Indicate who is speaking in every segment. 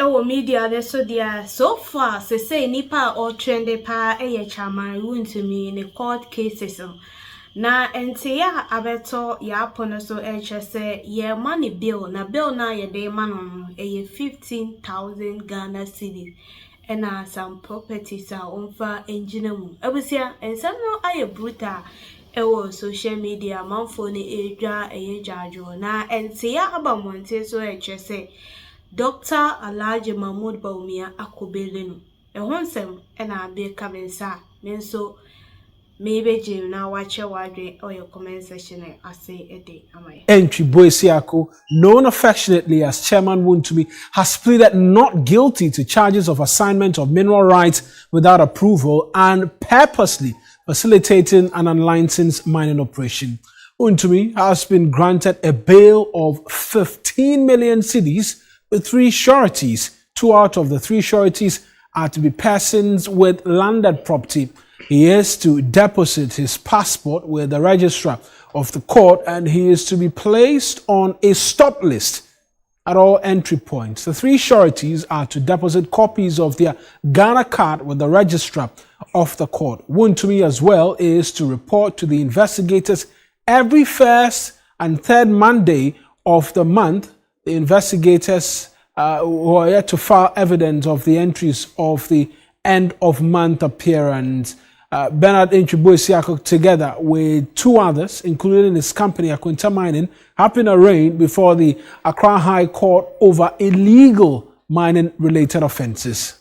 Speaker 1: ewo media ne so dia so far say nipa or trend pa Chairman Wontumi ne court cases na ente ya abeto ya pono so say ye money bill na ye dey man 15,000 Ghana cedis and some properties are onfa engineer mu abusia ensem no aye brutal ewo social media manfo ne edwa jajo na ente ya abamonte so say Dr. Alhaji Mahmoud Baumia akobelenu ehonsem ena be kamensa menso maybe Jim na wache wadwe or your comment section I say a day amai.
Speaker 2: Entry Boesiako, known affectionately as Chairman Wontumi, has pleaded not guilty to charges of assignment of mineral rights without approval and purposely facilitating an unlicensed mining operation. Wontumi has been granted a bail of 15 million cedis with 3 sureties. 2 out of the 3 sureties are to be persons with landed property. He is to deposit his passport with the registrar of the court, and he is to be placed on a stop list at all entry points. The 3 sureties are to deposit copies of their Ghana card with the registrar of the court. Wontumi as well is to report to the investigators every first and third Monday of the month. The investigators who are yet to file evidence of the entries of the end of month appearance. Bernard Boesiako, together with 2 others, including his company Akwanta Mining, have been arraigned before the Accra High Court over illegal mining related offences.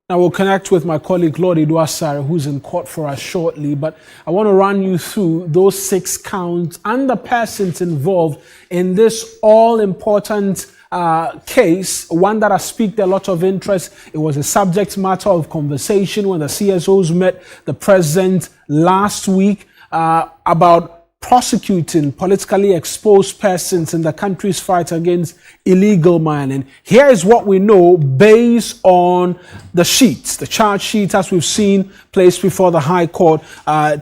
Speaker 2: Now we'll connect with my colleague Lord Eduasare, who's in court for us shortly, but I want to run you through those 6 counts and the persons involved in this all-important case, one that has piqued a lot of interest. It was a subject matter of conversation when the CSOs met the president last week about prosecuting politically exposed persons in the country's fight against illegal mining. Here is what we know based on the sheets, the charge sheet as we've seen placed before the High Court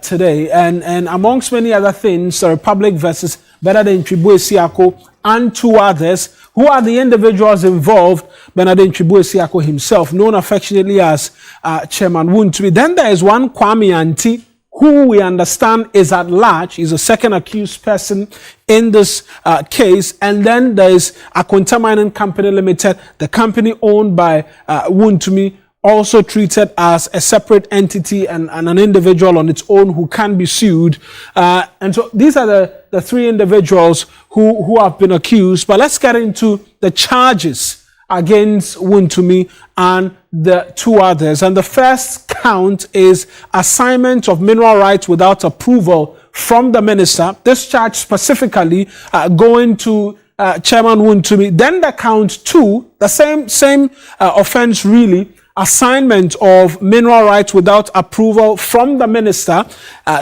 Speaker 2: today. And amongst many other things, the Republic versus Bernard Boesiako and 2 others. Who are the individuals involved? Bernard Boesiako himself, known affectionately as Chairman Wontumi. Then there is one Kwame Anti, who we understand is at large. He's a second accused person in this case. And then there is Akwanta Mining Company Limited, the company owned by Wontumi, also treated as a separate entity and an individual on its own who can be sued. And so these are the 3 individuals who have been accused. But let's get into the charges against Wontumi and the 2 others. And the first count is assignment of mineral rights without approval from the minister. This charge specifically going to Chairman Wontumi. Then the count 2, the same offense really, assignment of mineral rights without approval from the minister.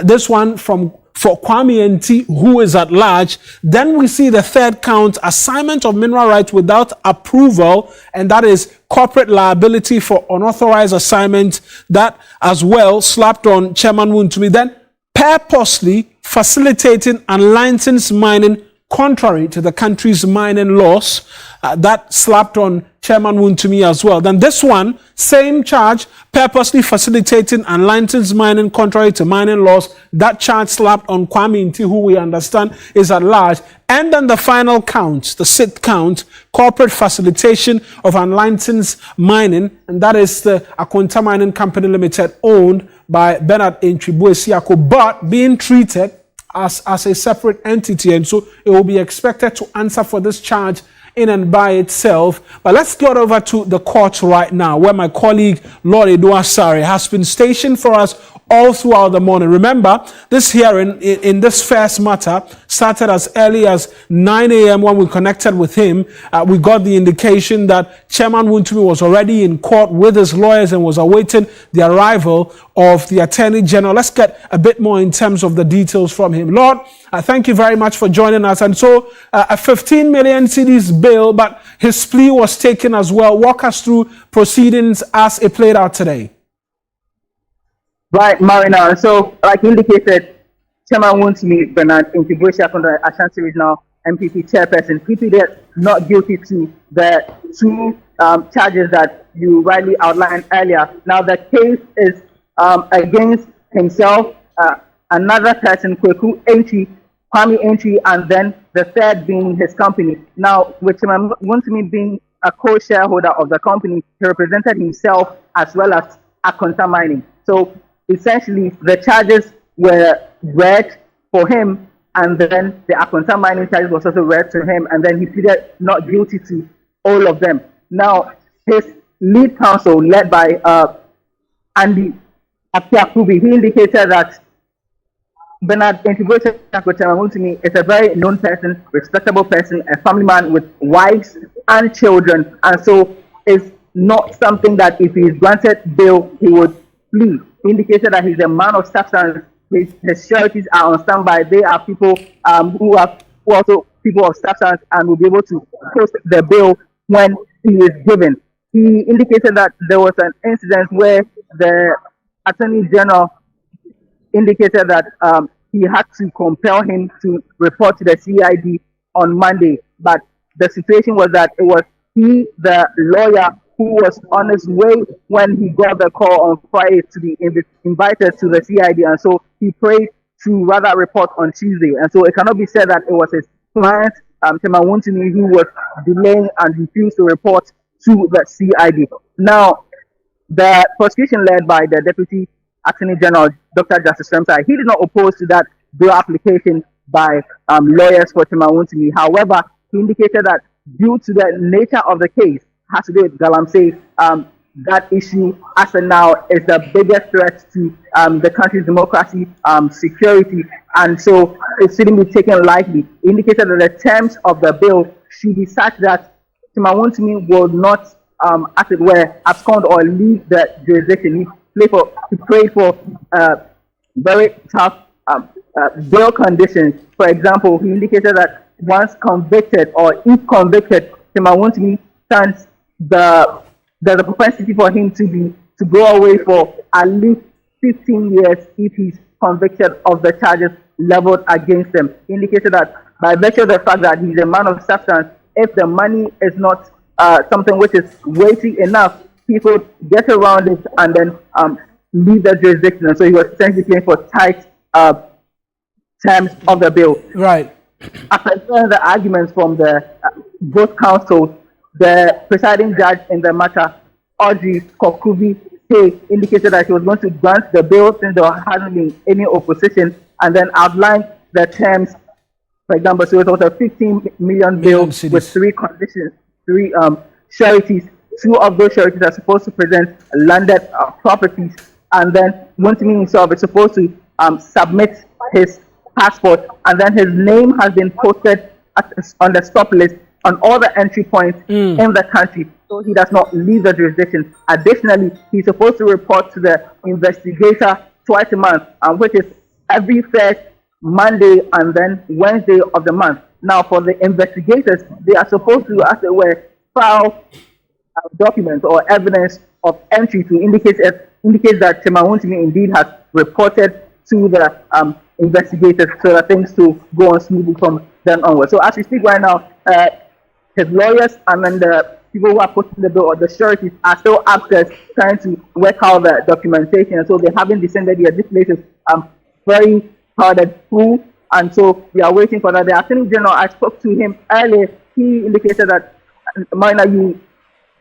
Speaker 2: This one for Kwame Nti, who is at large. Then we see the third count, assignment of mineral rights without approval, and that is corporate liability for unauthorized assignment. That as well slapped on Chairman Wontumi. Then purposely facilitating unlicensed mining contrary to the country's mining laws. That slapped on Chairman Wontumi as well. Then this one, same charge, purposely facilitating unlicensed mining contrary to mining laws. That charge slapped on Kwame Nti, who we understand is at large. And then the final count, the 6th count, corporate facilitation of unlicensed mining, and that is the Akwanta Mining Company Limited, owned by Bernard Boesiako, but being treated as a separate entity, and so it will be expected to answer for this charge in and by itself. But let's go over to the court right now, where my colleague Lord Eduasare has been stationed for us all throughout the morning. Remember, this hearing in this first matter started as early as 9 a.m. when we connected with him. We got the indication that Chairman Wontumi was already in court with his lawyers and was awaiting the arrival of the Attorney General. Let's get a bit more in terms of the details from him. Lord, thank you very much for joining us. And so a 15 million cedis bail, but his plea was taken as well. Walk us through proceedings as it played out today.
Speaker 3: Right, Marina. So, like indicated, Chairman Wontumi Bernard Integration from the Ashanti Regional MPP chairperson, he pleaded not guilty to the two charges that you rightly outlined earlier. Now the case is against himself, another person, Kwame Entry, and then the third being his company. Now, with Chairman Wontumi being a co-shareholder of the company, he represented himself as well as Akonta Mining. So essentially, the charges were read for him, and then the Akonta Mining charges was also read to him, and then he pleaded not guilty to all of them. Now, his lead counsel, led by Andy Apiakubi, he indicated that Bernard Integration Wontumi is a very known person, respectable person, a family man with wives and children, and so it's not something that if he is granted bail, he would flee. He indicated that he's a man of substance. His sureties are on standby. They are people who are also people of substance and will be able to post the bail when he is given. He indicated that there was an incident where the Attorney General indicated that he had to compel him to report to the CID on Monday, but the situation was that it was he, the lawyer, who was on his way when he got the call on Friday to be invited to the CID, and so he prayed to rather report on Tuesday, and so it cannot be said that it was his client, Chairman Wontumi, who was delaying and refused to report to the CID. Now, the prosecution led by the Deputy Attorney General, Dr. Justice Remsai, he did not oppose to that bail application by lawyers for Chairman Wontumi. However, he indicated that due to the nature of the case, has to do with Galamsey, that issue as of now is the biggest threat to the country's democracy, security, and so it shouldn't be taken lightly. He indicated that the terms of the bill should be such that Chairman Wontumi will not, as it were, abscond or leave the jurisdiction. He prayed for very tough bail conditions. For example, he indicated that once convicted or if convicted, Chairman Wontumi stands there's a propensity for him to go away for at least 15 years if he's convicted of the charges leveled against him. He indicated that by virtue of the fact that he's a man of substance, if the money is not something which is weighty enough, he could get around it and then leave the jurisdiction. And so he was essentially playing for tight terms of the bill.
Speaker 2: Right.
Speaker 3: After hearing the arguments from the both counsels, the presiding judge in the matter, Audrey Kokuvi, indicated that he was going to grant the bill since there hasn't been any opposition, and then outlined the terms. For example, so it was a 15 million bill with three conditions, three sureties. Two of those sureties are supposed to present landed properties, and then Wontumi himself is supposed to submit his passport, and then his name has been posted on the stop list on all the entry points in the country, so he does not leave the jurisdiction. Additionally, he's supposed to report to the investigator twice a month, which is every first Monday and then Wednesday of the month. Now, for the investigators, they are supposed to, as it were, file documents or evidence of entry to indicate that Chairman Wontumi indeed has reported to the investigators, so that things to go on smoothly from then onward. So as we speak right now, his lawyers and then the people who are putting the bill or the sureties are still upstairs trying to work out the documentation. And so they haven't descended yet. This place is very hard and full, and so we are waiting for that. The Attorney General, I spoke to him earlier. He indicated that, Minor, you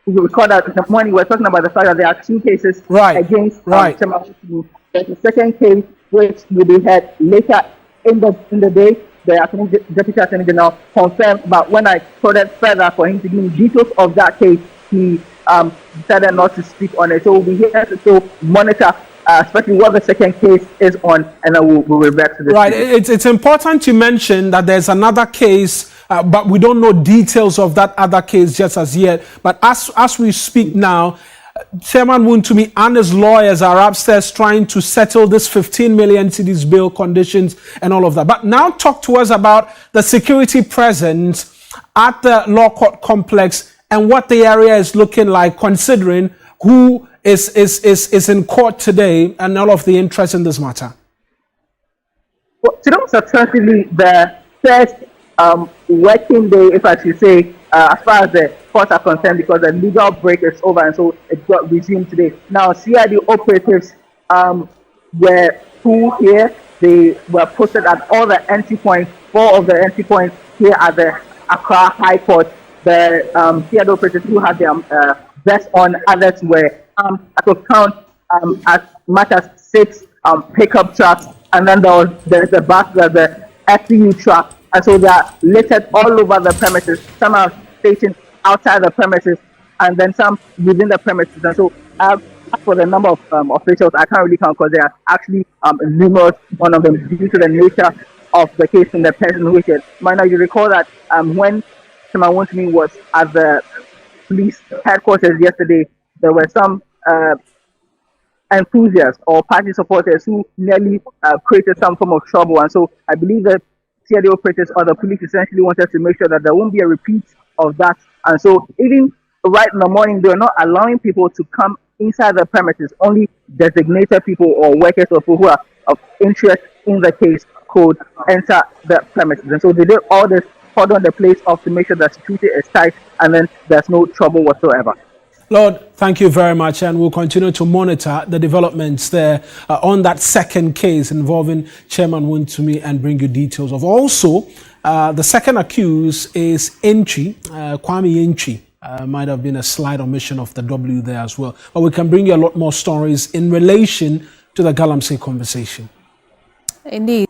Speaker 3: recall that in the morning we were talking about the fact that there are two cases against Chairman Wontumi. There's a second case which will be heard later in the day. The Deputy Attorney General confirmed, but when I prodded further for him to give me details of that case, he decided not to speak on it. So we'll be here to monitor, especially what the second case is on, and then we'll revert to this.
Speaker 2: Right. It's important to mention that there's another case, but we don't know details of that other case just as yet. But as we speak now, Chairman Wontumi and his lawyers are upstairs trying to settle this 15 million cedis bail conditions and all of that. But now talk to us about the security presence at the law court complex and what the area is looking like, considering who is in court today and all of the interest in this matter.
Speaker 3: today was essentially the first working day, if I should say, as far as the courts are concerned, because the legal break is over, and so it got resumed today. Now, CID operatives were pulled here. They were posted at all the entry points, 4 of the entry points here at the Accra High Court. The CID operatives who had their vests on, others were I could count as much as 6 pickup trucks, and then there's the bus, the FCU truck, and so they are littered all over the premises. Some are stationed outside the premises, and then some within the premises. And so, as for the number of officials, I can't really count because there are actually numerous. One of them due to the nature of the case and the person which is. Now, you recall that when Chairman Wontumi was at the police headquarters yesterday, there were some enthusiasts or party supporters who nearly created some form of trouble. And so I believe that CID operators or the police essentially wanted to make sure that there won't be a repeat of that. And so even right in the morning, they were not allowing people to come inside the premises. Only designated people or workers or people who are of interest in the case could enter the premises. And so they did all this, hold on the place off to make sure that security is tight, and then there's no trouble whatsoever.
Speaker 2: Lord, thank you very much, and we'll continue to monitor the developments there on that second case involving Chairman Wontumi and bring you details of. Also, the second accused is Kwame Inchi. Might have been a slight omission of the W there as well. But we can bring you a lot more stories in relation to the Galamsey conversation.
Speaker 4: Indeed.